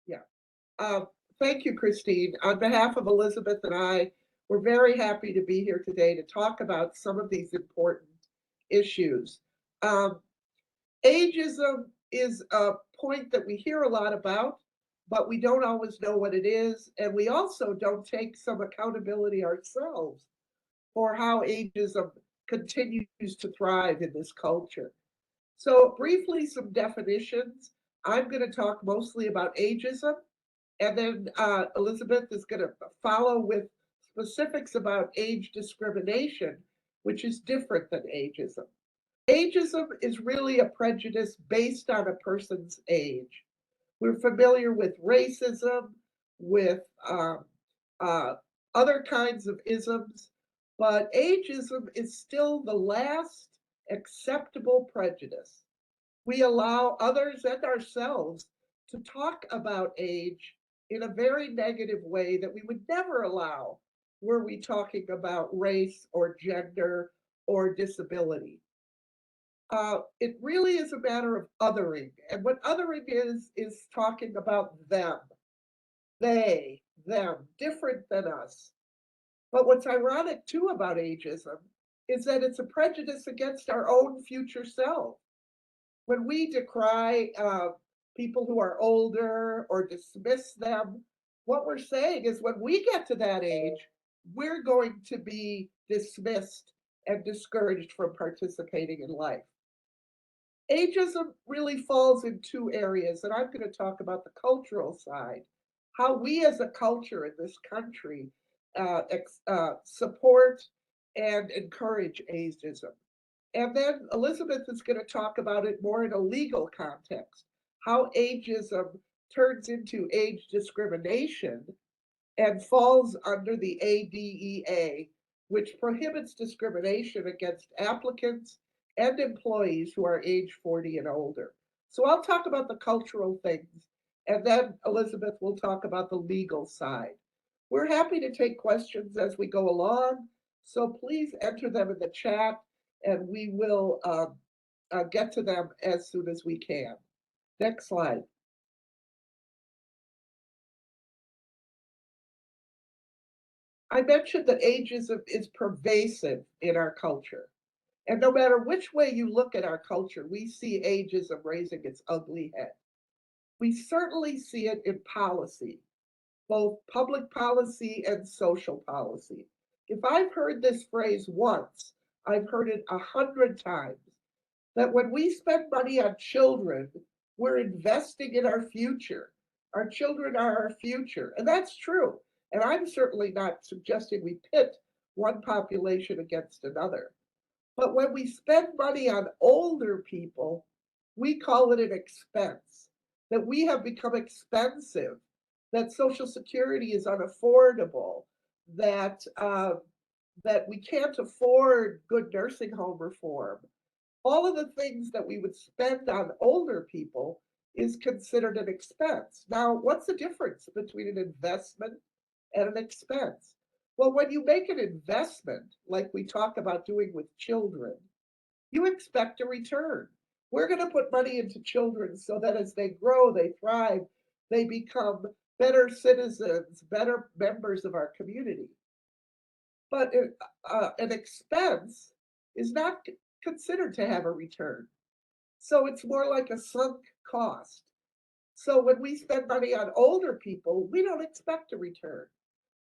Yeah. Um, Thank you, Christine. On behalf of Elizabeth and I, we're very happy to be here today to talk about some of these important issues. Um, Ageism is a point that we hear a lot about, but we don't always know what it is. And we also don't take some accountability ourselves for how ageism continues to thrive in this culture. So, briefly, some definitions. I'm going to talk mostly about ageism, and then Elizabeth is going to follow with specifics about age discrimination, which is different than ageism. Ageism is really a prejudice based on a person's age. We're familiar with racism, with uh, other kinds of isms, but ageism is still the last acceptable prejudice. We allow others and ourselves to talk about age in a very negative way that we would never allow were we talking about race or gender or disability. It really is a matter of othering. And what othering is talking about them, they, them, different than us. But what's ironic too about ageism is that it's a prejudice against our own future self. When we decry people who are older or dismiss them, what we're saying is when we get to that age, we're going to be dismissed and discouraged from participating in life. Ageism really falls in two areas, and I'm going to talk about the cultural side, how we as a culture in this country support and encourage ageism. And then Elizabeth is going to talk about it more in a legal context, how ageism turns into age discrimination and falls under the ADEA, which prohibits discrimination against applicants and employees who are age 40 and older. So I'll talk about the cultural things, and then Elizabeth will talk about the legal side. We're happy to take questions as we go along, so please enter them in the chat, and we will get to them as soon as we can. Next slide. I mentioned that ageism is pervasive in our culture. And no matter which way you look at our culture, we see ageism raising its ugly head. We certainly see it in policy, both public policy and social policy. If I've heard this phrase once, I've heard it 100 times, that when we spend money on children, we're investing in our future. Our children are our future. And that's true. And I'm certainly not suggesting we pit one population against another. But when we spend money on older people, we call it an expense, that we have become expensive, that Social Security is unaffordable, that we can't afford good nursing home reform. All of the things that we would spend on older people is considered an expense. Now, what's the difference between an investment and an expense? Well, when you make an investment, like we talk about doing with children, you expect a return. We're going to put money into children so that as they grow, they thrive, they become better citizens, better members of our community. But an expense is not considered to have a return. So it's more like a sunk cost. So when we spend money on older people, we don't expect a return.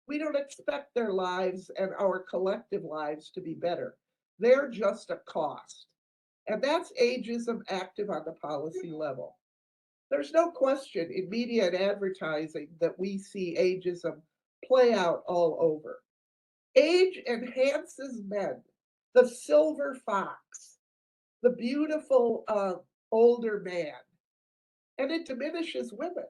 We don't expect their lives and our collective lives to be better. They're just a cost. And that's ageism active on the policy level. There's no question in media and advertising that we see ageism play out all over. Age enhances men. The silver fox, the beautiful older man, and it diminishes women.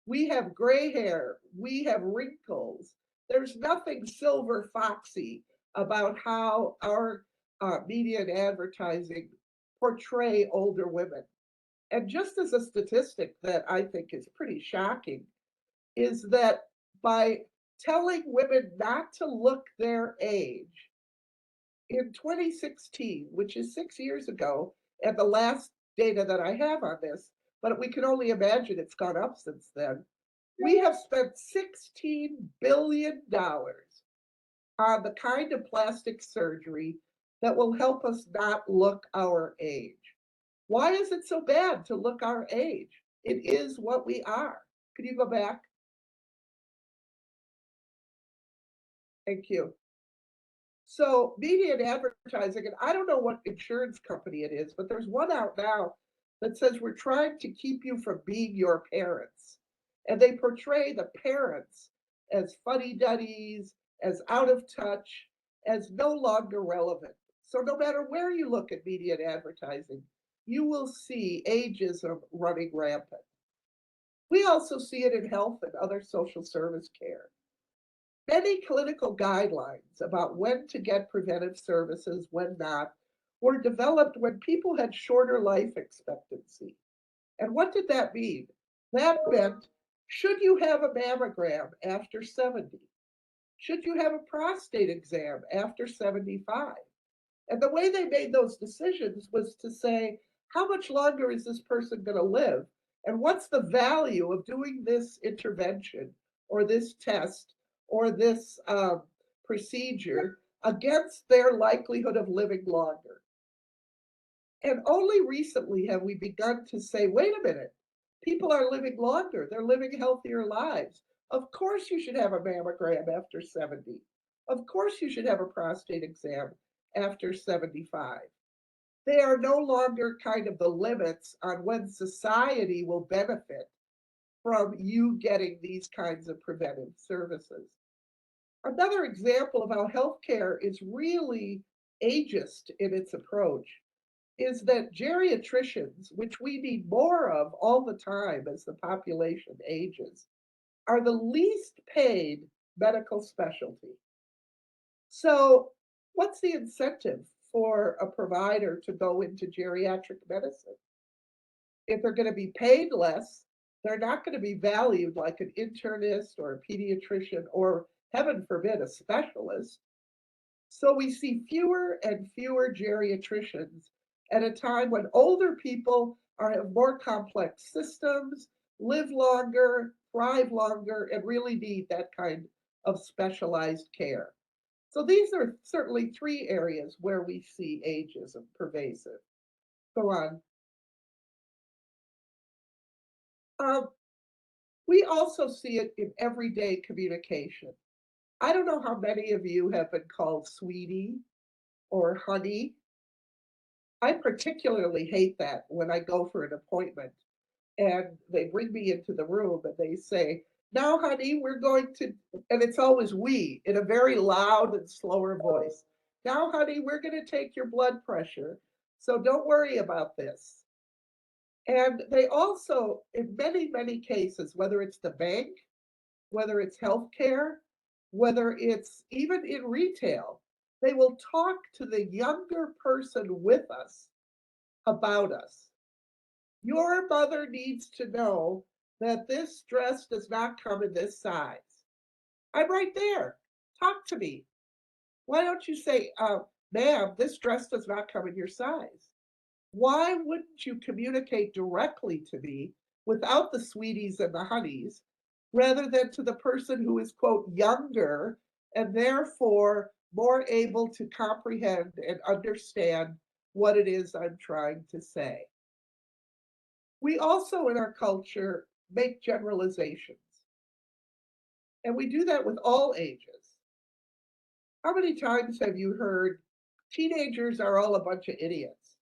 We have gray hair, we have wrinkles. There's nothing silver foxy about how our media and advertising portray older women. And just as a statistic that I think is pretty shocking, is that by telling women not to look their age, in 2016, which is 6 years ago, and the last data that I have on this, but we can only imagine it's gone up since then. We have spent $16 billion on the kind of plastic surgery that will help us not look our age. Why is it so bad to look our age? It is what we are. Could you go back? Thank you. So, media and advertising, and I don't know what insurance company it is, but there's one out now that says we're trying to keep you from being your parents. And they portray the parents as fuddy duddies, as out of touch, as no longer relevant. So, no matter where you look at media and advertising, you will see ageism running rampant. We also see it in health and other social service care. Many clinical guidelines about when to get preventive services, when not, were developed when people had shorter life expectancy. And what did that mean? That meant, should you have a mammogram after 70? Should you have a prostate exam after 75? And the way they made those decisions was to say, how much longer is this person going to live? And what's the value of doing this intervention or this test or this procedure against their likelihood of living longer? And only recently have we begun to say, wait a minute, people are living longer, they're living healthier lives. Of course, you should have a mammogram after 70. Of course, you should have a prostate exam after 75. They are no longer kind of the limits on when society will benefit from you getting these kinds of preventive services. Another example of how healthcare is really ageist in its approach is that geriatricians, which we need more of all the time as the population ages, are the least paid medical specialty. So, what's the incentive for a provider to go into geriatric medicine? If they're going to be paid less, they're not going to be valued like an internist or a pediatrician or, heaven forbid, a specialist. So we see fewer and fewer geriatricians at a time when older people have more complex systems, live longer, thrive longer, and really need that kind of specialized care. So these are certainly three areas where we see ageism pervasive. Go on. Um, we also see it in everyday communication. I don't know how many of you have been called sweetie or honey. I particularly hate that when I go for an appointment and they bring me into the room and they say, now, honey, we're going to, and it's always we in a very loud and slower voice. Now, honey, we're going to take your blood pressure. So don't worry about this. And they also, in many, many cases, whether it's the bank, whether it's healthcare, whether it's even in retail, they will talk to the younger person with us about us. Your mother needs to know that this dress does not come in this size. I'm right there. Talk to me. Why don't you say, ma'am, this dress does not come in your size? Why wouldn't you communicate directly to me without the sweeties and the honeys rather than to the person who is, quote, younger and therefore more able to comprehend and understand what it is I'm trying to say? We also, in our culture, make generalizations, and we do that with all ages. How many times have you heard teenagers are all a bunch of idiots?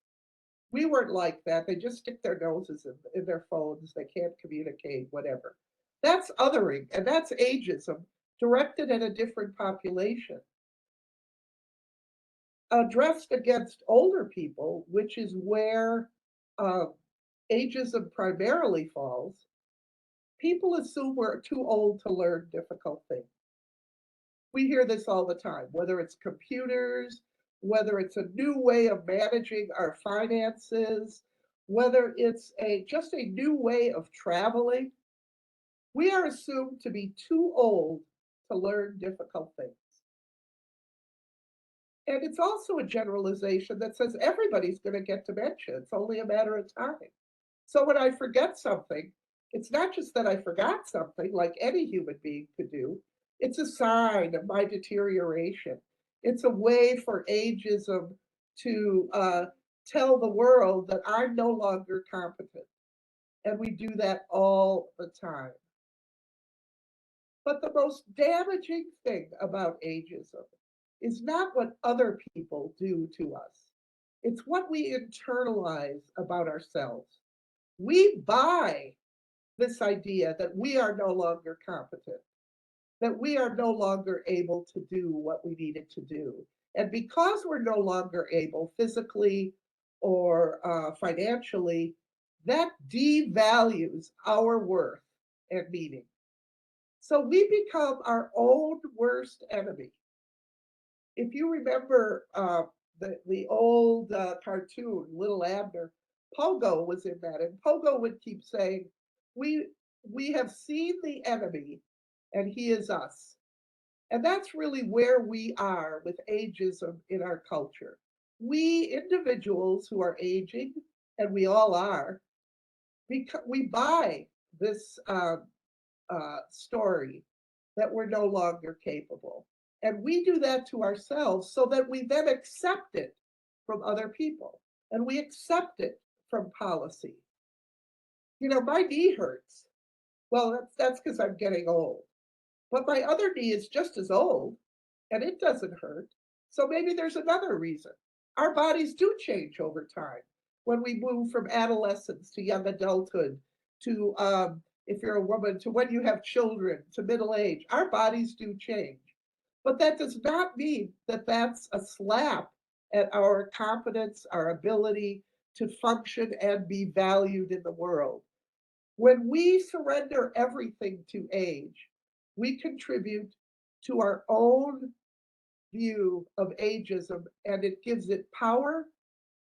We weren't like that. They just stick their noses in their phones. They can't communicate, whatever. That's othering, and that's ageism directed at a different population. Addressed against older people, which is where uh, ageism primarily falls, people assume we're too old to learn difficult things. We hear this all the time, whether it's computers, whether it's a new way of managing our finances, whether it's just a new way of traveling. We are assumed to be too old to learn difficult things. And it's also a generalization that says everybody's going to get dementia. It's only a matter of time. So when I forget something, it's not just that I forgot something like any human being could do, it's a sign of my deterioration. It's a way for ageism to tell the world that I'm no longer competent. And we do that all the time. But the most damaging thing about ageism is not what other people do to us, it's what we internalize about ourselves. We buy this idea that we are no longer competent, that we are no longer able to do what we needed to do. And because we're no longer able physically or financially, that devalues our worth and meaning. So we become our own worst enemy. If you remember the old cartoon, Little Abner, Pogo was in that, and Pogo would keep saying, "We we have seen the enemy, and he is us." And that's really where we are with ageism in our culture. We individuals who are aging, and we all are, we buy this story that we're no longer capable. And we do that to ourselves so that we then accept it from other people and we accept it from policy. You know, my knee hurts. Well, that's because I'm getting old. But my other knee is just as old and it doesn't hurt. So maybe there's another reason. Our bodies do change over time when we move from adolescence to young adulthood to, if you're a woman, to when you have children, to middle age. Our bodies do change. But that does not mean that that's a slap at our competence, our ability to function and be valued in the world. When we surrender everything to age, we contribute to our own view of ageism, and it gives it power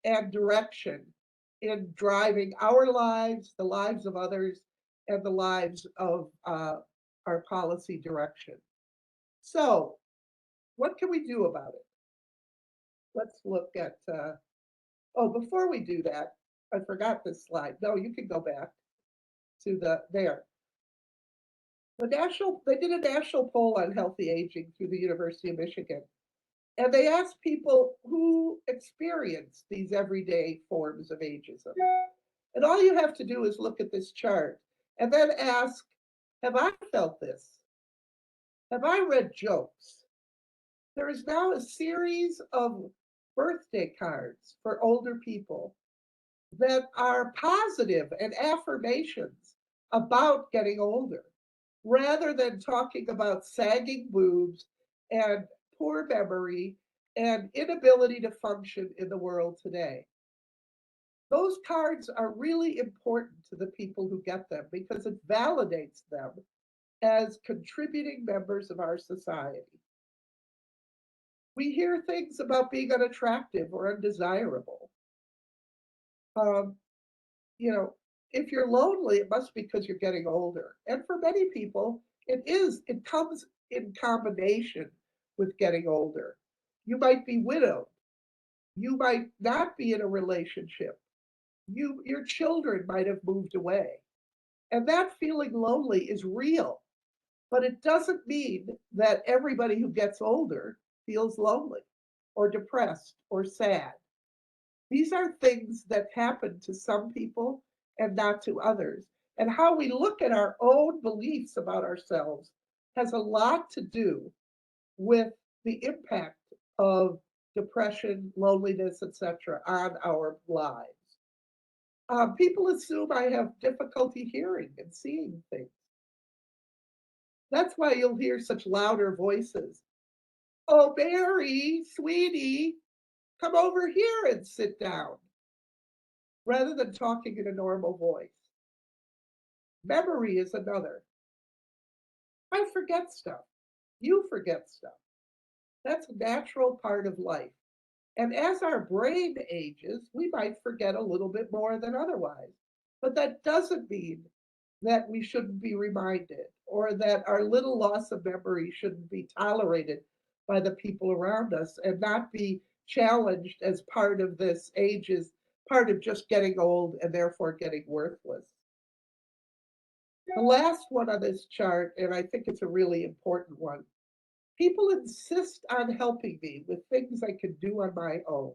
and direction in driving our lives, the lives of others, and the lives of our policy direction. So, what can we do about it? Let's look at, oh, before we do that, I forgot this slide. No, you can go back to there. They did a national poll on healthy aging through the University of Michigan. And they asked people who experience these everyday forms of ageism. And all you have to do is look at this chart and then ask, have I felt this? Have I read jokes? There is now a series of birthday cards for older people that are positive and affirmations about getting older, rather than talking about sagging boobs and poor memory and inability to function in the world today. Those cards are really important to the people who get them because it validates them as contributing members of our society. We hear things about being unattractive or undesirable. Um, you know, if you're lonely, it must be because you're getting older. And for many people, it comes in combination with getting older. You might be widowed. You might not be in a relationship. Your children might have moved away. And that feeling lonely is real, but it doesn't mean that everybody who gets older feels lonely or depressed or sad. These are things that happen to some people and not to others. And how we look at our own beliefs about ourselves has a lot to do with the impact of depression, loneliness, etc., on our lives. People assume I have difficulty hearing and seeing things. That's why you'll hear such louder voices. Oh, Mary, sweetie, come over here and sit down, rather than talking in a normal voice. Memory is another. I forget stuff. You forget stuff. That's a natural part of life. And as our brain ages, we might forget a little bit more than otherwise. But that doesn't mean that we shouldn't be reminded or that our little loss of memory shouldn't be tolerated by the people around us and not be challenged as part of this part of just getting old and therefore getting worthless. The last one on this chart, and I think it's a really important one, people insist on helping me with things I can do on my own.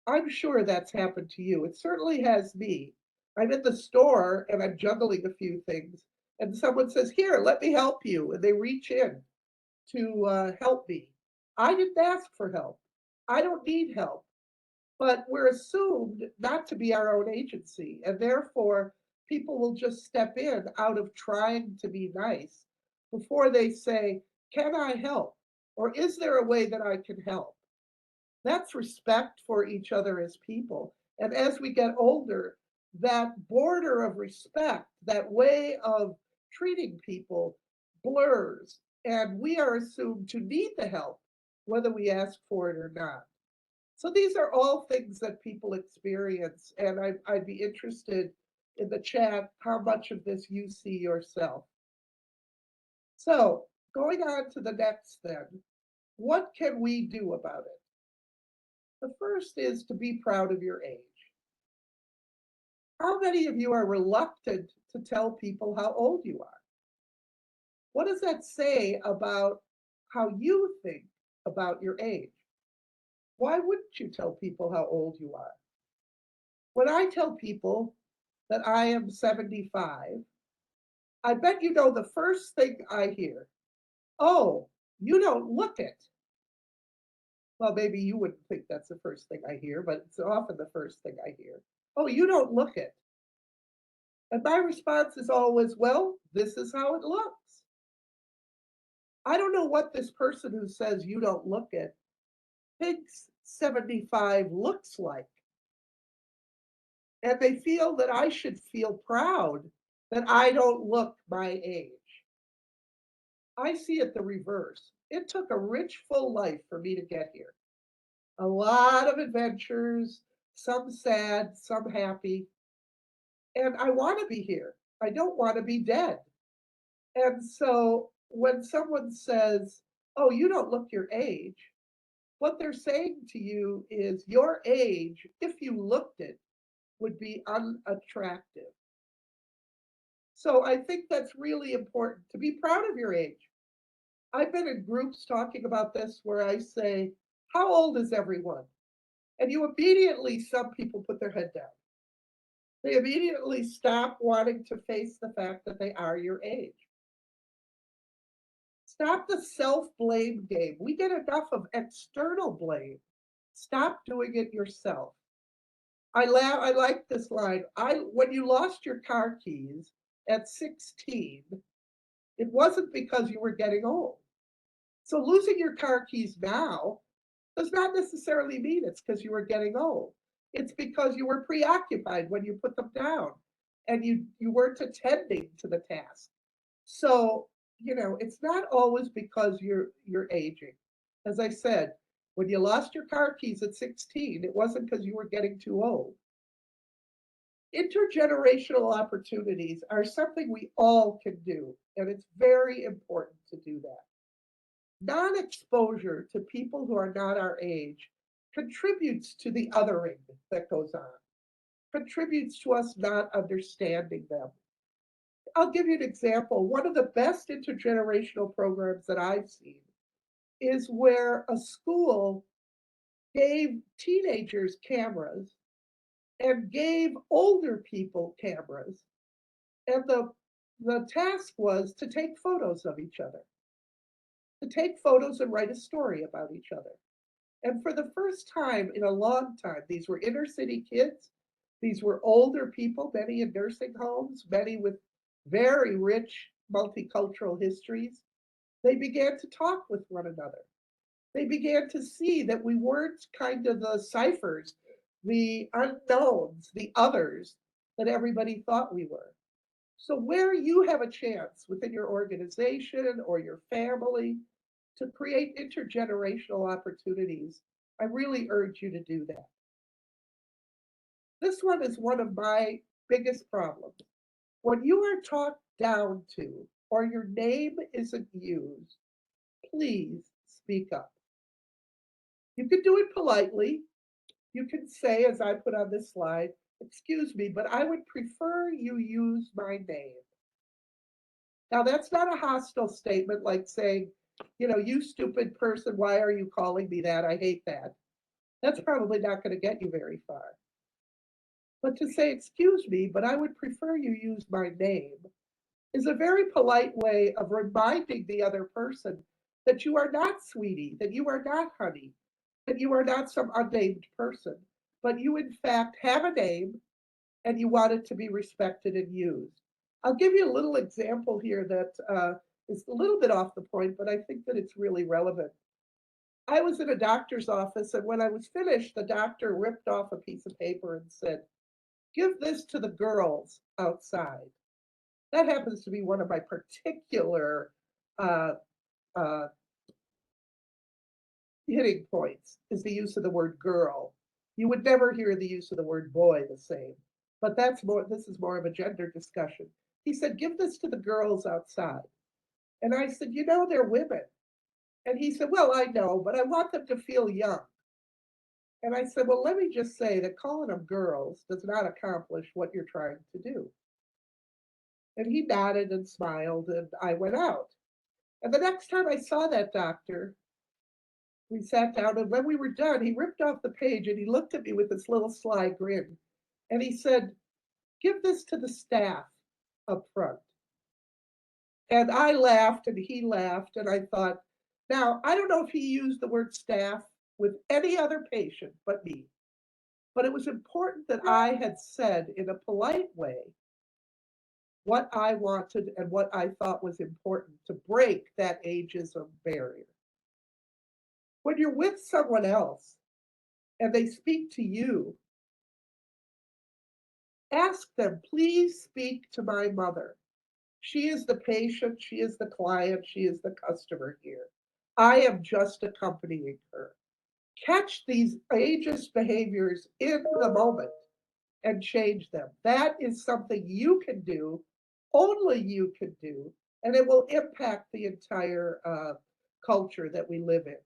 I'm sure that's happened to you. It certainly has me. I'm in the store and I'm juggling a few things, and someone says, "Here, let me help you." And they reach in to help me. I didn't ask for help. I don't need help. But we're assumed not to be our own agency. And therefore, people will just step in out of trying to be nice before they say, "Can I help? Or is there a way that I can help?" That's respect for each other as people. And as we get older, that border of respect, that way of treating people blurs. And we are assumed to need the help, whether we ask for it or not. So these are all things that people experience. And I'd be interested in the chat how much of this you see yourself. So going on to the next then, what can we do about it? The first is to be proud of your age. How many of you are reluctant to tell people how old you are? What does that say about how you think about your age? Why wouldn't you tell people how old you are? When I tell people that I am 75, I bet you know the first thing I hear. "Oh, you don't look it." Well, maybe you wouldn't think that's the first thing I hear, but it's often the first thing I hear. "Oh, you don't look it." And my response is always, "Well, this is how it looks." I don't know what this person who says you don't look it thinks 75 looks like. And they feel that I should feel proud that I don't look my age. I see it the reverse. It took a rich, full life for me to get here. A lot of adventures, some sad, some happy. And I want to be here. I don't want to be dead. And so when someone says, "Oh, you don't look your age," what they're saying to you is your age, if you looked it, would be unattractive. So I think that's really important to be proud of your age. I've been in groups talking about this where I say, "How old is everyone?" And you immediately, some people put their head down. They immediately stop wanting to face the fact that they are your age. Stop the self blame game. We get enough of external blame. Stop doing it yourself. I like this line. When you lost your car keys at 16, it wasn't because you were getting old. So losing your car keys now does not necessarily mean it's because you were getting old. It's because you were preoccupied when you put them down and you weren't attending to the task. So, it's not always because you're aging. As I said, when you lost your car keys at 16, it wasn't because you were getting too old. Intergenerational opportunities are something we all can do, and it's very important to do that. Non-exposure to people who are not our age contributes to the othering that goes on, contributes to us not understanding them. I'll give you an example. One of the best intergenerational programs that I've seen is where a school gave teenagers cameras and gave older people cameras. And the task was to take photos of each other, to take photos and write a story about each other. And for the first time in a long time, these were inner city kids. These were older people, many in nursing homes, many with very rich multicultural histories. They began to talk with one another. They began to see that we weren't kind of the ciphers, the unknowns, the others that everybody thought we were. So, where you have a chance within your organization or your family to create intergenerational opportunities, I really urge you to do that. This one is one of my biggest problems. When you are talked down to or your name isn't used, please speak up. You can do it politely. You can say, as I put on this slide, excuse me, but I would prefer you use my name. Now, that's not a hostile statement like saying, you stupid person, why are you calling me that? I hate that. That's probably not going to get you very far. But to say, excuse me, but I would prefer you use my name is a very polite way of reminding the other person that you are not sweetie, that you are not honey, that you are not some unnamed person, but you in fact have a name and you want it to be respected and used. I'll give you a little example here that is a little bit off the point, but I think that it's really relevant. I was in a doctor's office, and when I was finished, the doctor ripped off a piece of paper and said, "Give this to the girls outside." That happens to be one of my particular uh, uh, hitting points, is the use of the word girl. You would never hear the use of the word boy the same, but this is more of a gender discussion. He said, "Give this to the girls outside." And I said, "They're women." And he said, "Well, I know, but I want them to feel young." And I said, "Well, let me just say that calling them girls does not accomplish what you're trying to do." And he nodded and smiled, and I went out. And the next time I saw that doctor, we sat down, and when we were done, he ripped off the page and he looked at me with this little sly grin. And he said, "Give this to the staff up front." And I laughed and he laughed. And I thought, now, I don't know if he used the word staff with any other patient but me. But it was important that I had said in a polite way what I wanted and what I thought was important to break that ageism barrier. When you're with someone else and they speak to you, ask them, "Please speak to my mother. She is the patient, she is the client, she is the customer here. I am just accompanying her." Catch these ageist behaviors in the moment and change them. That is something you can do, only you can do, and it will impact the entire culture that we live in.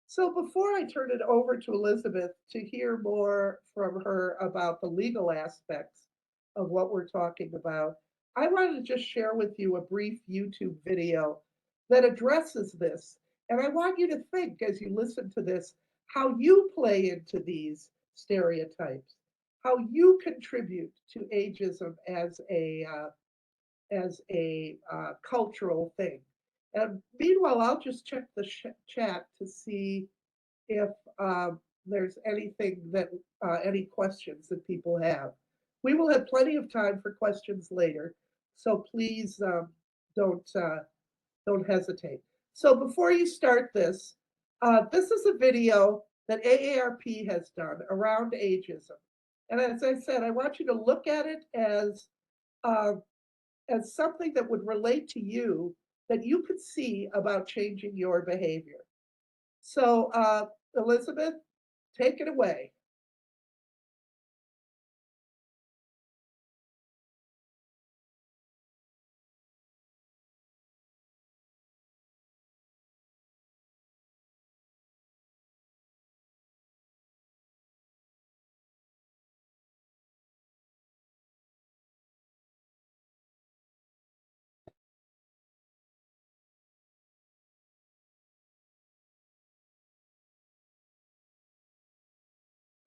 So before I turn it over to Elizabeth to hear more from her about the legal aspects of what we're talking about, I wanted to just share with you a brief YouTube video that addresses this. And I want you to think as you listen to this, how you play into these stereotypes, how you contribute to ageism as a cultural thing. And meanwhile, I'll just check the chat to see if there's anything that any questions that people have. We will have plenty of time for questions later, so please don't hesitate. So before you start this, this is a video that AARP has done around ageism, and as I said, I want you to look at it uh, as something that would relate to you, that you could see about changing your behavior. So, Elizabeth, take it away.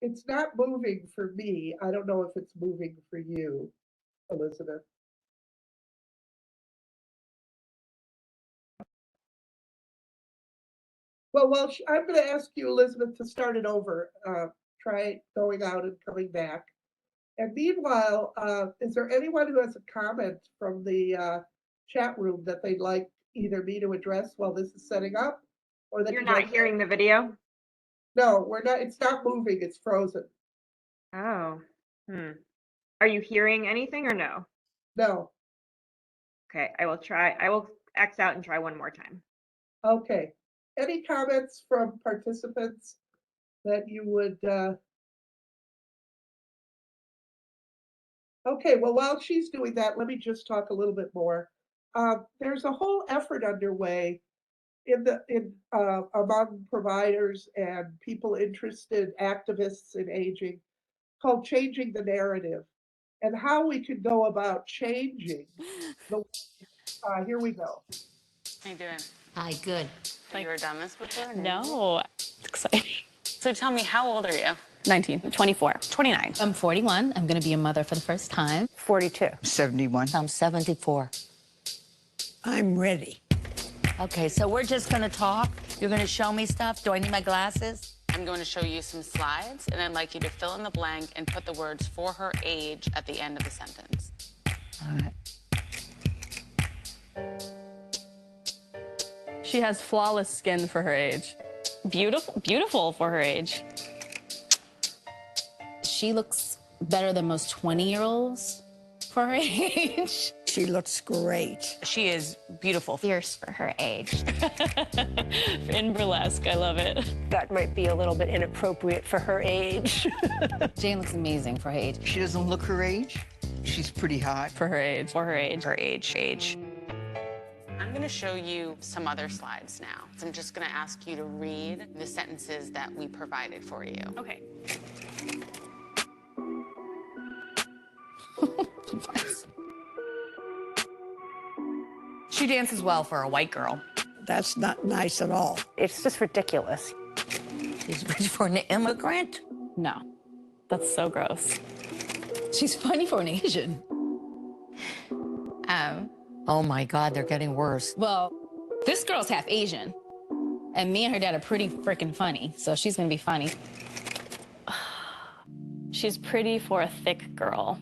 It's not moving for me. I don't know if it's moving for you, Elizabeth. Well, I'm going to ask you, Elizabeth, to start it over. Try going out and coming back. And meanwhile, is there anyone who has a comment from the chat room that they'd like either me to address while this is setting up, or that you're not hearing the video? No, we're not. It's not moving. It's frozen. Oh, Are you hearing anything or no? No. Okay, I will X out and try one more time. Okay. Any comments from participants that you would? Okay, well, while she's doing that, let me just talk a little bit more. There's a whole effort underway among providers and people interested, activists in aging, called Changing the Narrative, and how we can go about changing the. Here we go. How you doing? Hi, good. Have you ever done this before? No, it's exciting. So tell me, how old are you? 19, 24, 29. I'm 41. I'm going to be a mother for the first time. 42. 71. I'm 74. I'm ready. Okay, so we're just going to talk. You're going to show me stuff. Do I need my glasses? I'm going to show you some slides, and I'd like you to fill in the blank and put the words "for her age" at the end of the sentence. All right. She has flawless skin for her age. Beautiful for her age. She looks better than most 20-year-olds for her age. She looks great. She is beautiful. Fierce for her age. In burlesque, I love it. That might be a little bit inappropriate for her age. Jane looks amazing for her age. She doesn't look her age. She's pretty hot. For her age. For her age. Her age. I'm going to show you some other slides now. So I'm just going to ask you to read the sentences that we provided for you. Okay. She dances well for a white girl. That's not nice at all. It's just ridiculous. She's rich for an immigrant. No, that's so gross. She's funny for an Asian. Oh my God, they're getting worse. Well, this girl's half Asian. And me and her dad are pretty freaking funny, so she's gonna be funny. She's pretty for a thick girl.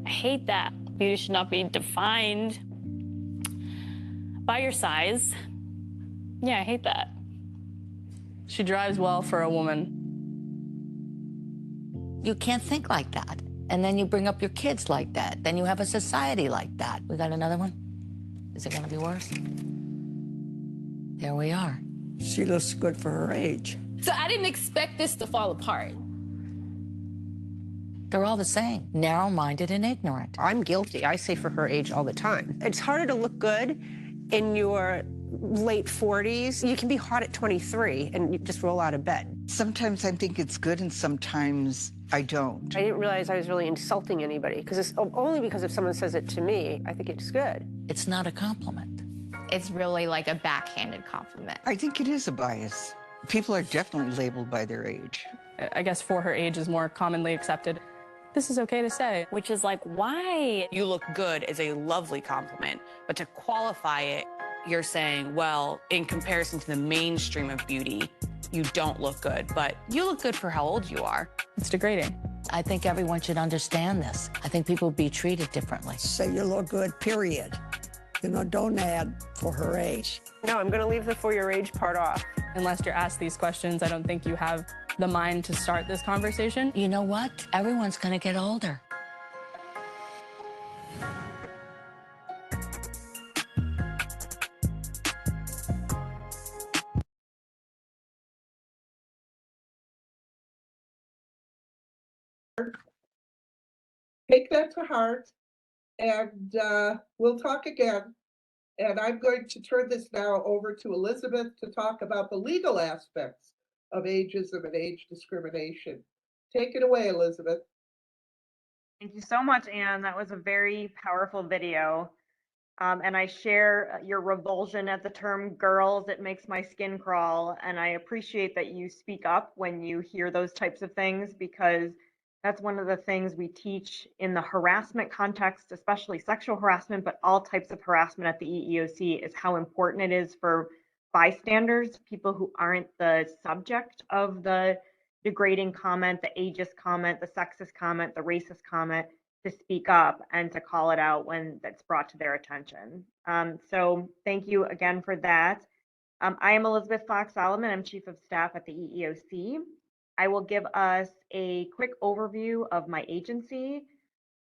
I hate that. Beauty should not be defined by your size. Yeah, I hate that. She drives well for a woman. You can't think like that. And then you bring up your kids like that. Then you have a society like that. We got another one? Is it gonna be worse? There we are. She looks good for her age. So I didn't expect this to fall apart. They're all the same, narrow-minded and ignorant. I'm guilty. I say for her age all the time. It's harder to look good in your late 40s. You can be hot at 23 and you just roll out of bed. Sometimes I think it's good and sometimes I don't. I didn't realize I was really insulting anybody because it's only because if someone says it to me, I think it's good. It's not a compliment. It's really like a backhanded compliment. I think it is a bias. People are definitely labeled by their age. I guess for her age is more commonly accepted. This is okay to say, which is like, why? You look good is a lovely compliment, but to qualify it, you're saying, well, in comparison to the mainstream of beauty, you don't look good, but you look good for how old you are. It's degrading. I think everyone should understand this. I think people be treated differently. Say you look good, period. You know, don't add for her age. No, I'm going to leave the for your age part off. Unless you're asked these questions, I don't think you have the mind to start this conversation. You know what? Everyone's gonna get older. Take that to heart, and we'll talk again. And I'm going to turn this now over to Elizabeth to talk about the legal aspects of ageism and age discrimination. Take it away, Elizabeth. Thank you so much, Anne. That was a very powerful video. And I share your revulsion at the term girls. It makes my skin crawl. And I appreciate that you speak up when you hear those types of things, because that's one of the things we teach in the harassment context, especially sexual harassment, but all types of harassment at the EEOC, is how important it is for bystanders, people who aren't the subject of the degrading comment, the ageist comment, the sexist comment, the racist comment, to speak up and to call it out when that's brought to their attention. So thank you again for that. I am Elizabeth Fox Solomon. I'm Chief of Staff at the EEOC. I will give us a quick overview of my agency.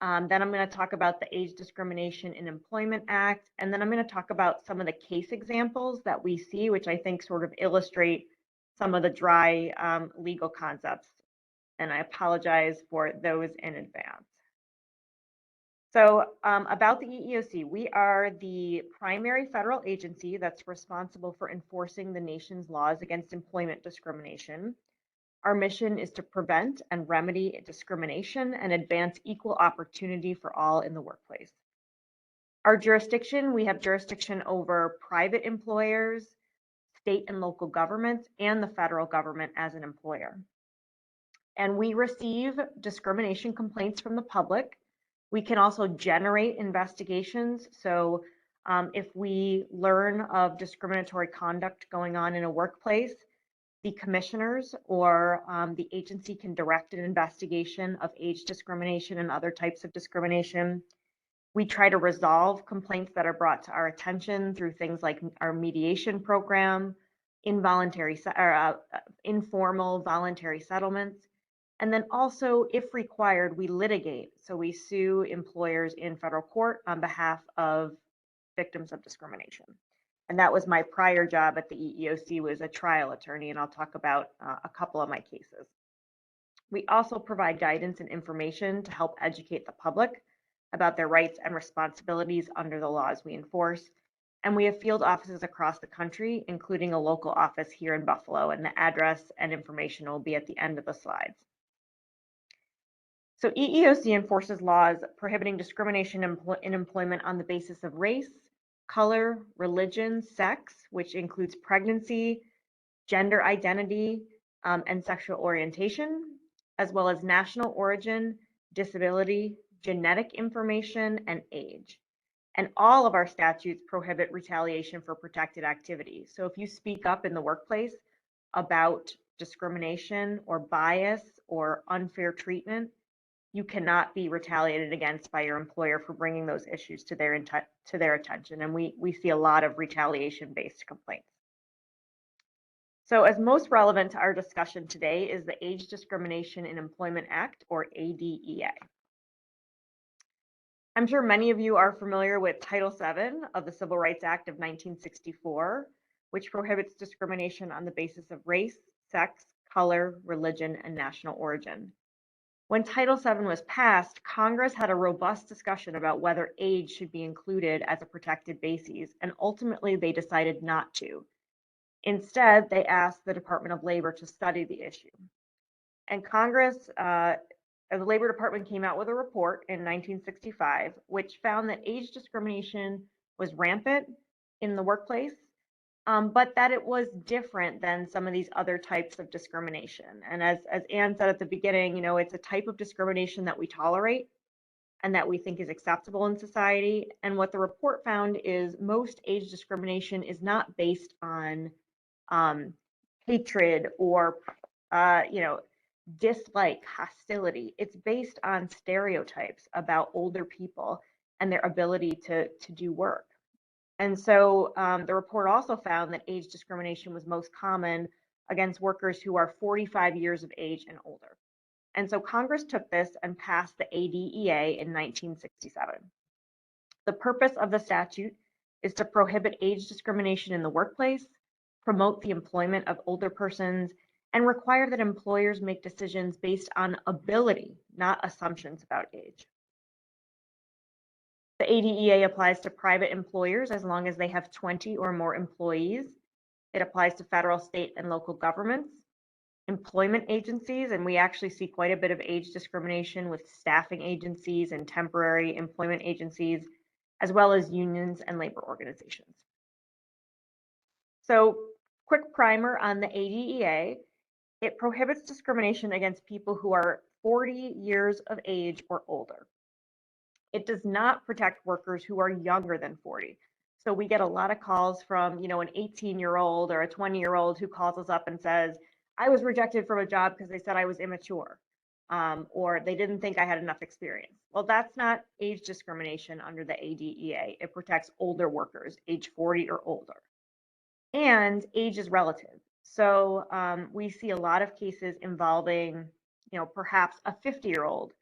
Then I'm going to talk about the Age Discrimination in Employment Act. And then I'm going to talk about some of the case examples that we see, which I think sort of illustrate some of the dry legal concepts. And I apologize for those in advance. So about the EEOC, we are the primary federal agency that's responsible for enforcing the nation's laws against employment discrimination. Our mission is to prevent and remedy discrimination and advance equal opportunity for all in the workplace. Our jurisdiction, we have jurisdiction over private employers, state and local governments, and the federal government as an employer. And we receive discrimination complaints from the public. We can also generate investigations. So if we learn of discriminatory conduct going on in a workplace, the commissioners or the agency can direct an investigation of age discrimination and other types of discrimination. We try to resolve complaints that are brought to our attention through things like our mediation program, informal voluntary settlements. And then also, if required, we litigate. So we sue employers in federal court on behalf of victims of discrimination. And that was my prior job at the EEOC, was a trial attorney, and I'll talk about a couple of my cases. We also provide guidance and information to help educate the public about their rights and responsibilities under the laws we enforce. And we have field offices across the country, including a local office here in Buffalo, and the address and information will be at the end of the slides. So EEOC enforces laws prohibiting discrimination in employment on the basis of race, color, religion, sex, which includes pregnancy, gender identity, and sexual orientation, as well as national origin, disability, genetic information, and age. And all of our statutes prohibit retaliation for protected activity. So if you speak up in the workplace about discrimination or bias or unfair treatment, you cannot be retaliated against by your employer for bringing those issues to their attention. And we see a lot of retaliation-based complaints. So as most relevant to our discussion today is the Age Discrimination in Employment Act, or ADEA. I'm sure many of you are familiar with Title VII of the Civil Rights Act of 1964, which prohibits discrimination on the basis of race, sex, color, religion, and national origin. When Title VII was passed, Congress had a robust discussion about whether age should be included as a protected basis, and ultimately they decided not to. Instead, they asked the Department of Labor to study the issue. And Congress, the Labor Department came out with a report in 1965, which found that age discrimination was rampant in the workplace, but that it was different than some of these other types of discrimination. And as Anne said at the beginning, you know, it's a type of discrimination that we tolerate and that we think is acceptable in society. And what the report found is most age discrimination is not based on hatred or, dislike, hostility. It's based on stereotypes about older people and their ability to do work. And so the report also found that age discrimination was most common against workers who are 45 years of age and older. And so Congress took this and passed the ADEA in 1967. The purpose of the statute is to prohibit age discrimination in the workplace, promote the employment of older persons, and require that employers make decisions based on ability, not assumptions about age. The ADEA applies to private employers as long as they have 20 or more employees. It applies to federal, state, and local governments, employment agencies, and we actually see quite a bit of age discrimination with staffing agencies and temporary employment agencies, as well as unions and labor organizations. So, quick primer on the ADEA. It prohibits discrimination against people who are 40 years of age or older. It does not protect workers who are younger than 40. So we get a lot of calls from, an 18-year-old or a 20-year-old who calls us up and says, I was rejected from a job because they said I was immature, or they didn't think I had enough experience. Well, that's not age discrimination under the ADEA. It protects older workers, age 40 or older. And age is relative. So we see a lot of cases involving, perhaps a 50-year-old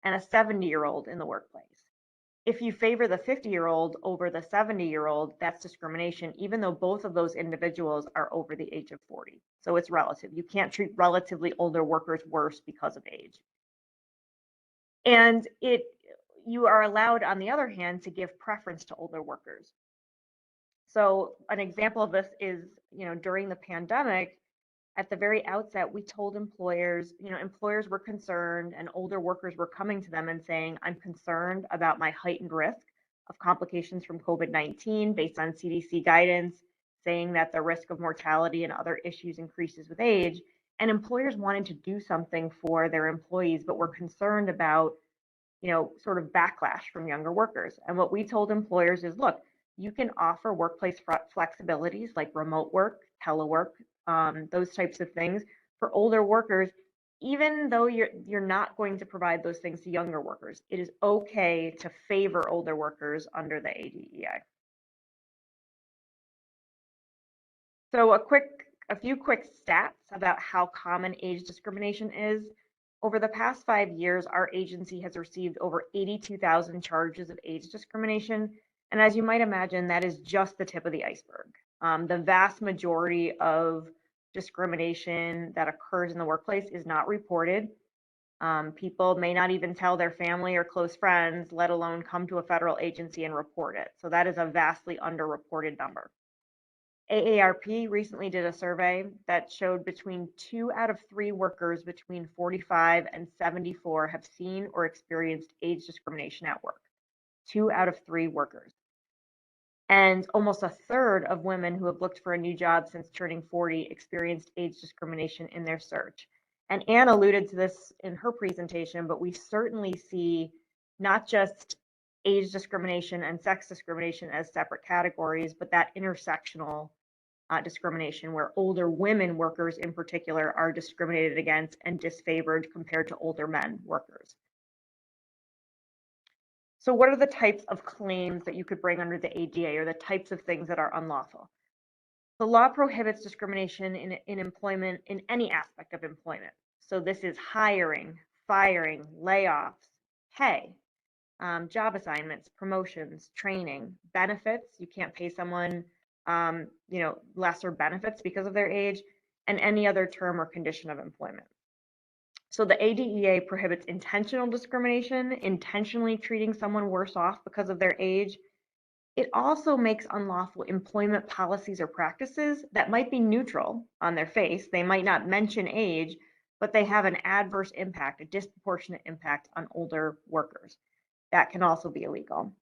and a 70-year-old in the workplace. If you favor the 50-year-old over the 70-year-old, that's discrimination, even though both of those individuals are over the age of 40. So it's relative. You can't treat relatively older workers worse because of age. And you are allowed, on the other hand, to give preference to older workers. So an example of this is, during the pandemic, at the very outset, we told employers, employers were concerned and older workers were coming to them and saying, I'm concerned about my heightened risk of complications from COVID-19 based on CDC guidance, saying that the risk of mortality and other issues increases with age. And employers wanted to do something for their employees, but were concerned about, sort of backlash from younger workers. And what we told employers is, look, you can offer workplace flexibilities like remote work, telework, those types of things for older workers, even though you're not going to provide those things to younger workers. It is okay to favor older workers under the ADEA. So a few quick stats about how common age discrimination is. Over the past 5 years, our agency has received over 82,000 charges of age discrimination. And as you might imagine, that is just the tip of the iceberg. The vast majority of discrimination that occurs in the workplace is not reported. People may not even tell their family or close friends, let alone come to a federal agency and report it. So that is a vastly underreported number. AARP recently did a survey that showed between 2 out of 3 workers between 45 and 74 have seen or experienced age discrimination at work. 2 out of 3 workers. And almost a third of women who have looked for a new job since turning 40 experienced age discrimination in their search. And Anne alluded to this in her presentation, but we certainly see not just age discrimination and sex discrimination as separate categories, but that intersectional discrimination where older women workers in particular are discriminated against and disfavored compared to older men workers. So what are the types of claims that you could bring under the ADA, or the types of things that are unlawful? The law prohibits discrimination in employment in any aspect of employment. So this is hiring, firing, layoffs, pay, job assignments, promotions, training, benefits. You can't pay someone lesser benefits because of their age, and any other term or condition of employment. So the ADEA prohibits intentional discrimination, intentionally treating someone worse off because of their age. It also makes unlawful employment policies or practices that might be neutral on their face. They might not mention age, but they have an adverse impact, a disproportionate impact on older workers. That can also be illegal.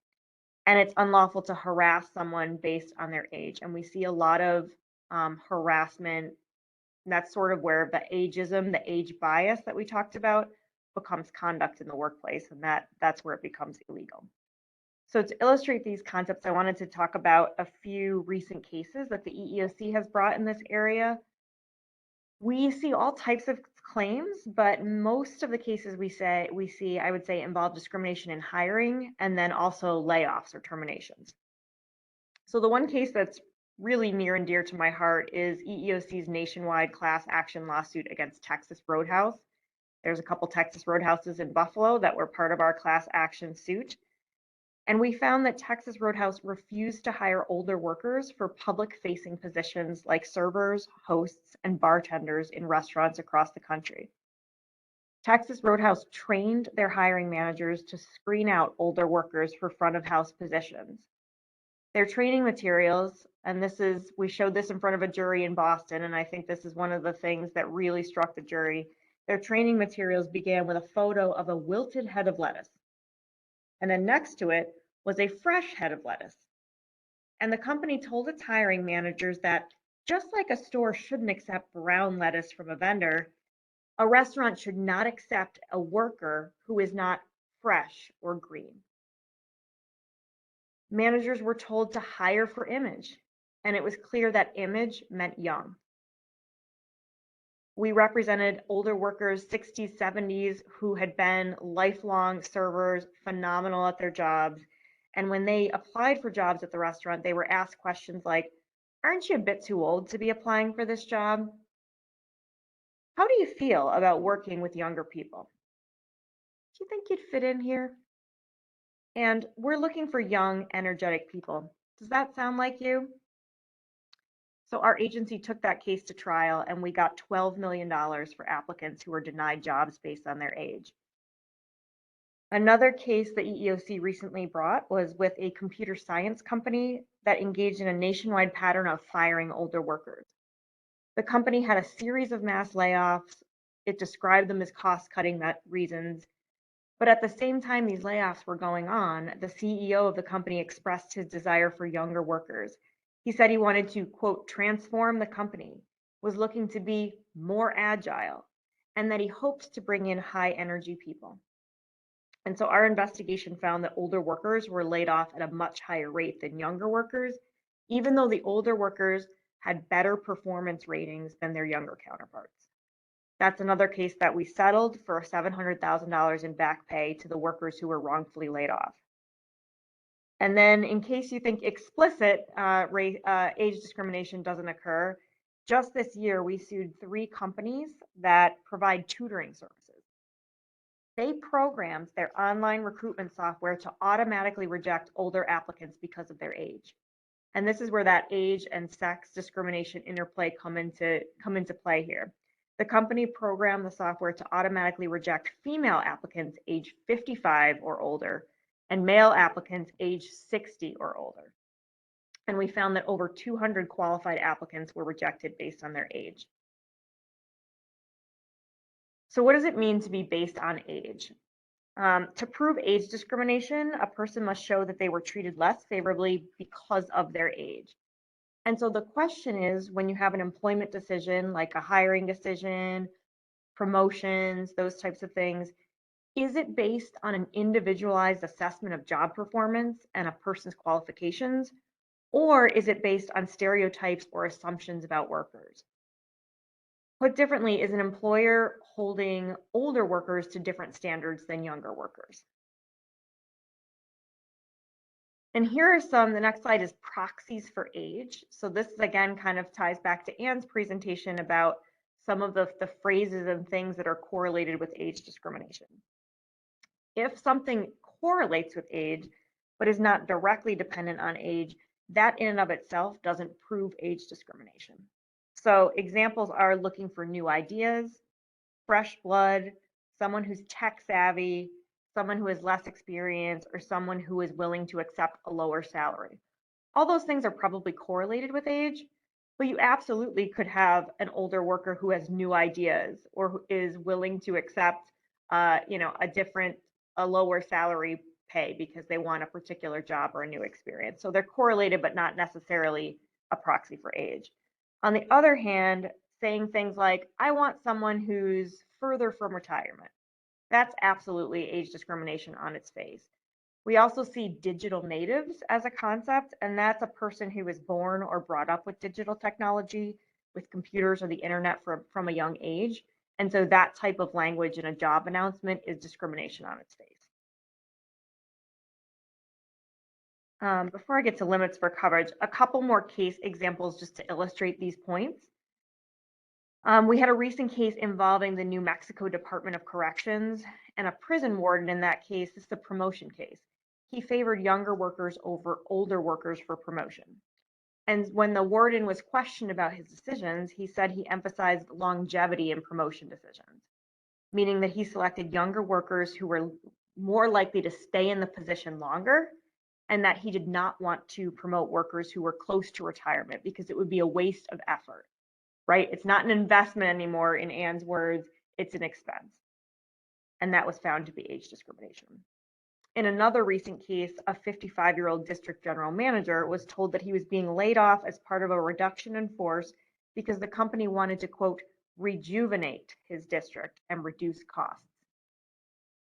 And it's unlawful to harass someone based on their age. And we see a lot of harassment. That's sort of where the ageism, the age bias that we talked about, becomes conduct in the workplace, and that's where it becomes illegal. So to illustrate these concepts, I wanted to talk about a few recent cases that the EEOC has brought in this area. We see all types of claims, but most of the cases we see, I would say, involve discrimination in hiring and then also layoffs or terminations. So the one case that's really near and dear to my heart is EEOC's nationwide class action lawsuit against Texas Roadhouse. There's a couple Texas Roadhouses in Buffalo that were part of our class action suit. And we found that Texas Roadhouse refused to hire older workers for public-facing positions like servers, hosts, and bartenders in restaurants across the country. Texas Roadhouse trained their hiring managers to screen out older workers for front-of-house positions. Their training materials, and we showed this in front of a jury in Boston, and I think this is one of the things that really struck the jury. Their training materials began with a photo of a wilted head of lettuce. And then next to it was a fresh head of lettuce. And the company told its hiring managers that just like a store shouldn't accept brown lettuce from a vendor, a restaurant should not accept a worker who is not fresh or green. Managers were told to hire for image, and it was clear that image meant young. We represented older workers, 60s, 70s, who had been lifelong servers, phenomenal at their jobs. And when they applied for jobs at the restaurant, they were asked questions like, aren't you a bit too old to be applying for this job? How do you feel about working with younger people? Do you think you'd fit in here? And we're looking for young, energetic people. Does that sound like you? So our agency took that case to trial, and we got $12 million for applicants who were denied jobs based on their age. Another case the EEOC recently brought was with a computer science company that engaged in a nationwide pattern of firing older workers. The company had a series of mass layoffs. It described them as cost-cutting reasons. But at the same time these layoffs were going on, the CEO of the company expressed his desire for younger workers. He said he wanted to, quote, transform the company, was looking to be more agile, and that he hopes to bring in high energy people. And so our investigation found that older workers were laid off at a much higher rate than younger workers, even though the older workers had better performance ratings than their younger counterparts. That's another case that we settled for $700,000 in back pay to the workers who were wrongfully laid off. And then in case you think explicit age discrimination doesn't occur, just this year we sued 3 companies that provide tutoring services. They programmed their online recruitment software to automatically reject older applicants because of their age. And this is where that age and sex discrimination interplay come into play here. The company programmed the software to automatically reject female applicants age 55 or older and male applicants age 60 or older. And we found that over 200 qualified applicants were rejected based on their age. So what does it mean to be based on age? To prove age discrimination, a person must show that they were treated less favorably because of their age. And so the question is, when you have an employment decision, like a hiring decision, promotions, those types of things, is it based on an individualized assessment of job performance and a person's qualifications, or is it based on stereotypes or assumptions about workers? Put differently, is an employer holding older workers to different standards than younger workers? And here are some, the next slide is proxies for age. So this again kind of ties back to Anne's presentation about some of the phrases and things that are correlated with age discrimination. If something correlates with age, but is not directly dependent on age, that in and of itself doesn't prove age discrimination. So examples are looking for new ideas, fresh blood, someone who's tech savvy, someone who has less experience, or someone who is willing to accept a lower salary. All those things are probably correlated with age, but you absolutely could have an older worker who has new ideas or who is willing to accept, a lower salary pay because they want a particular job or a new experience. So they're correlated, but not necessarily a proxy for age. On the other hand, saying things like, I want someone who's further from retirement, that's absolutely age discrimination on its face. We also see digital natives as a concept, and that's a person who was born or brought up with digital technology, with computers or the internet from a young age. And so that type of language in a job announcement is discrimination on its face. Before I get to limits for coverage, a couple more case examples just to illustrate these points. We had a recent case involving the New Mexico Department of Corrections and a prison warden in that case. This is the promotion case. He favored younger workers over older workers for promotion. And when the warden was questioned about his decisions, he said he emphasized longevity in promotion decisions, meaning that he selected younger workers who were more likely to stay in the position longer, and that he did not want to promote workers who were close to retirement because it would be a waste of effort, right? It's not an investment anymore, in Anne's words, it's an expense. And that was found to be age discrimination. In another recent case, a 55-year-old district general manager was told that he was being laid off as part of a reduction in force because the company wanted to, quote, rejuvenate his district and reduce costs.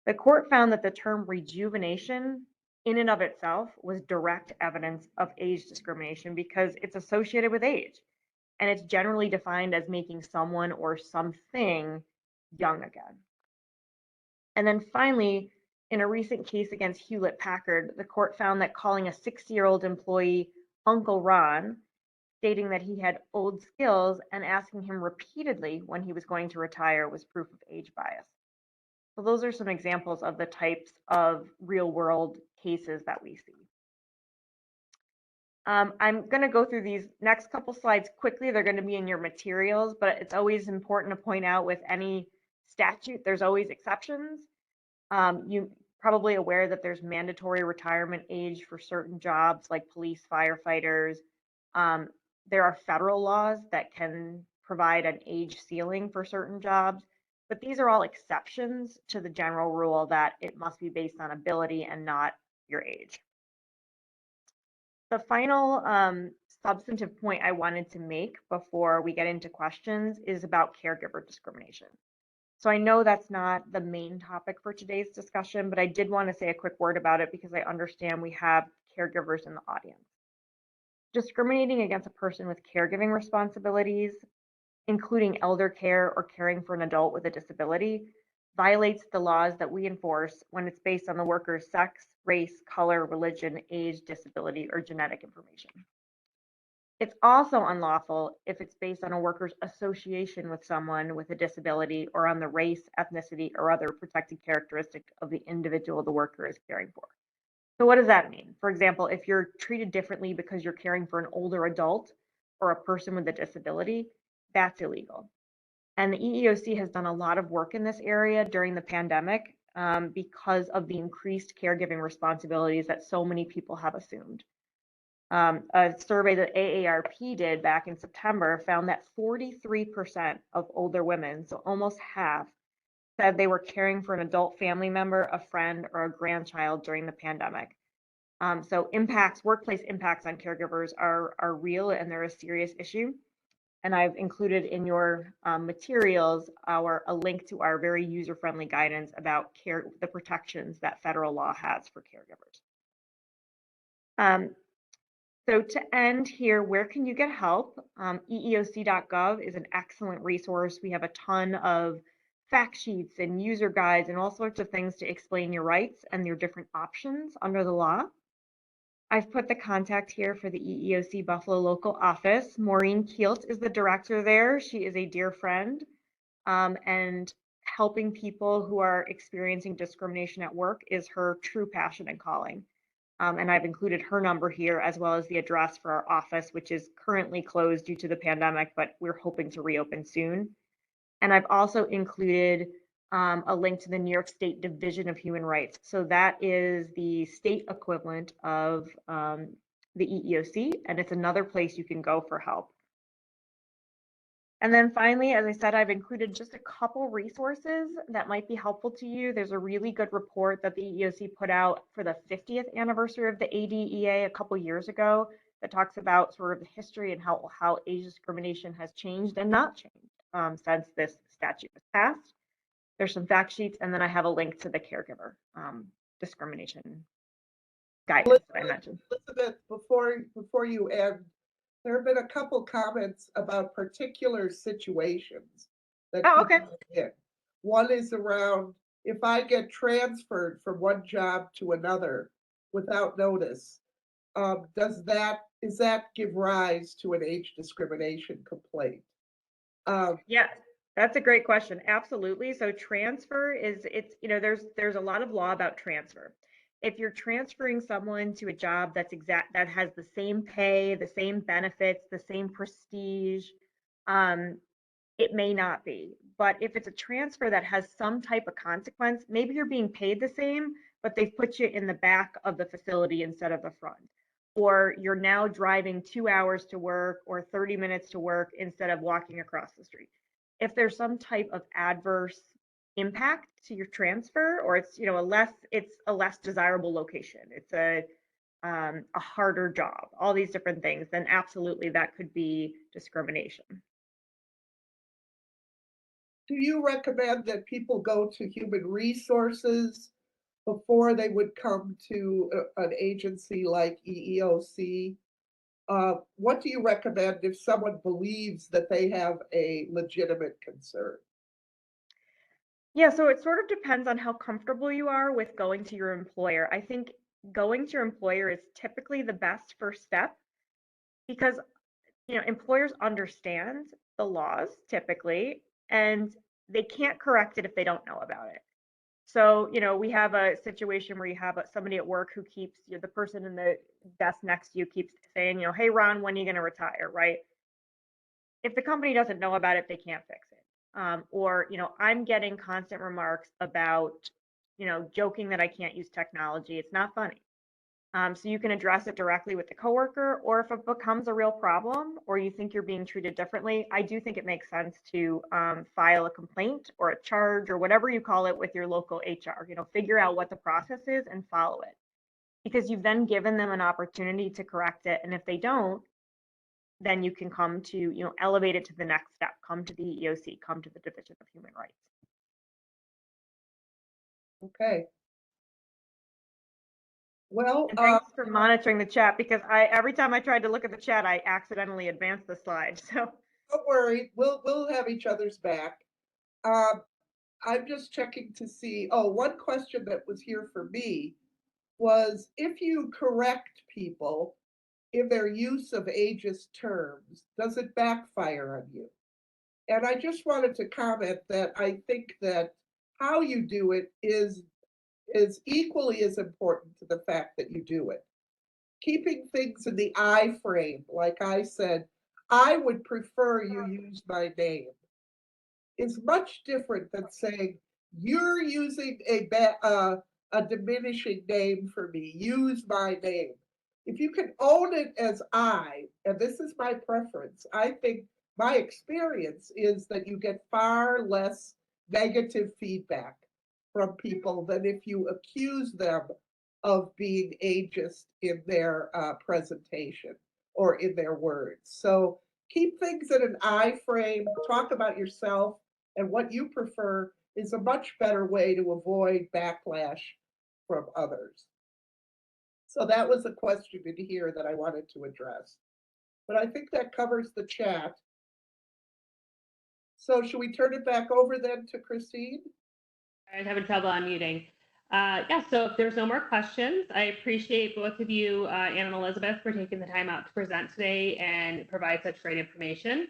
The court found that the term rejuvenation in and of itself was direct evidence of age discrimination because it's associated with age, and it's generally defined as making someone or something young again. And then finally, in a recent case against Hewlett-Packard, the court found that calling a 60-year-old employee Uncle Ron, stating that he had old skills and asking him repeatedly when he was going to retire was proof of age bias. So those are some examples of the types of real-world cases that we see. I'm going to go through these next couple slides quickly. They're going to be in your materials, but it's always important to point out with any statute, there's always exceptions. probably aware that there's mandatory retirement age for certain jobs like police, firefighters. There are federal laws that can provide an age ceiling for certain jobs, but these are all exceptions to the general rule that it must be based on ability and not your age. The final substantive point I wanted to make before we get into questions is about caregiver discrimination. So I know that's not the main topic for today's discussion, but I did want to say a quick word about it because I understand we have caregivers in the audience. Discriminating against a person with caregiving responsibilities, including elder care or caring for an adult with a disability, violates the laws that we enforce when it's based on the worker's sex, race, color, religion, age, disability, or genetic information. It's also unlawful if it's based on a worker's association with someone with a disability or on the race, ethnicity, or other protected characteristic of the individual the worker is caring for. So what does that mean? For example, if you're treated differently because you're caring for an older adult or a person with a disability, that's illegal. And the EEOC has done a lot of work in this area during the pandemic because of the increased caregiving responsibilities that so many people have assumed. A survey that AARP did back in September found that 43% of older women, so almost half, said they were caring for an adult family member, a friend, or a grandchild during the pandemic. So workplace impacts on caregivers are real and they're a serious issue. And I've included in your materials a link to our very user-friendly guidance about the protections that federal law has for caregivers. So to end here, where can you get help? EEOC.gov is an excellent resource. We have a ton of fact sheets and user guides and all sorts of things to explain your rights and your different options under the law. I've put the contact here for the EEOC Buffalo local office. Maureen Kielt is the director there. She is a dear friend and helping people who are experiencing discrimination at work is her true passion and calling. And I've included her number here as well as the address for our office, which is currently closed due to the pandemic, but we're hoping to reopen soon. And I've also included a link to the New York State Division of Human Rights. So that is the state equivalent of the EEOC, and it's another place you can go for help. And then finally, as I said, I've included just a couple resources that might be helpful to you. There's a really good report that the EEOC put out for the 50th anniversary of the ADEA a couple years ago that talks about sort of the history and how age discrimination has changed and not changed since this statute was passed. There's some fact sheets, and then I have a link to the caregiver discrimination guidance that I mentioned. Elizabeth, before you end, there have been a couple comments about particular situations that people are in. One is around if I get transferred from one job to another without notice, does that give rise to an age discrimination complaint? Yeah, that's a great question. Absolutely. So transfer there's a lot of law about transfer. If you're transferring someone to a job that has the same pay, the same benefits, the same prestige, it may not be. But if it's a transfer that has some type of consequence, maybe you're being paid the same, but they've put you in the back of the facility instead of the front. Or you're now driving 2 hours to work or 30 minutes to work instead of walking across the street. If there's some type of adverse impact to your transfer, or it's a less desirable location, it's a harder job, all these different things, then absolutely that could be discrimination. Do you recommend that people go to human resources before they would come to an agency like EEOC? What do you recommend if someone believes that they have a legitimate concern? Yeah, so it sort of depends on how comfortable you are with going to your employer. I think going to your employer is typically the best first step because employers understand the laws typically, and they can't correct it if they don't know about it. So, we have a situation where you have somebody at work who keeps, the person in the desk next to you keeps saying, hey, Ron, when are you going to retire, right? If the company doesn't know about it, they can't fix it. Or, I'm getting constant remarks about joking that I can't use technology. It's not funny. So you can address it directly with the coworker, or if it becomes a real problem or you think you're being treated differently, I do think it makes sense to file a complaint or a charge or whatever you call it with your local HR. Figure out what the process is and follow it, because you've then given them an opportunity to correct it. And if they don't, then you can come to, elevate it to the next step, come to the EEOC, come to the Division of Human Rights. Okay. Well, And thanks for monitoring the chat, because every time I tried to look at the chat, I accidentally advanced the slide. So don't worry, we'll have each other's back. I'm just checking to see. Oh, one question that was here for me was, if you correct people in their use of ageist terms, does it backfire on you? And I just wanted to comment that I think that how you do it is equally as important to the fact that you do it. Keeping things in the I frame, like I said, I would prefer you use my name, is much different than saying you're using a diminishing name for me, use my name. If you can own it as I, and this is my preference, I think my experience is that you get far less negative feedback from people than if you accuse them of being ageist in their presentation or in their words. So keep things in an I frame, talk about yourself and what you prefer is a much better way to avoid backlash from others. So that was a question in here that I wanted to address. But I think that covers the chat. So should we turn it back over then to Christine? I was having trouble unmuting. Yeah, so if there's no more questions, I appreciate both of you, Ann and Elizabeth, for taking the time out to present today and provide such great information.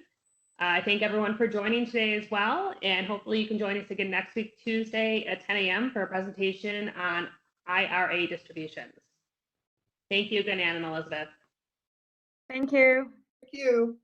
I thank everyone for joining today as well, and hopefully you can join us again next week, Tuesday at 10 a.m. for a presentation on IRA distributions. Thank you again, Ann and Elizabeth. thank you. Thank you.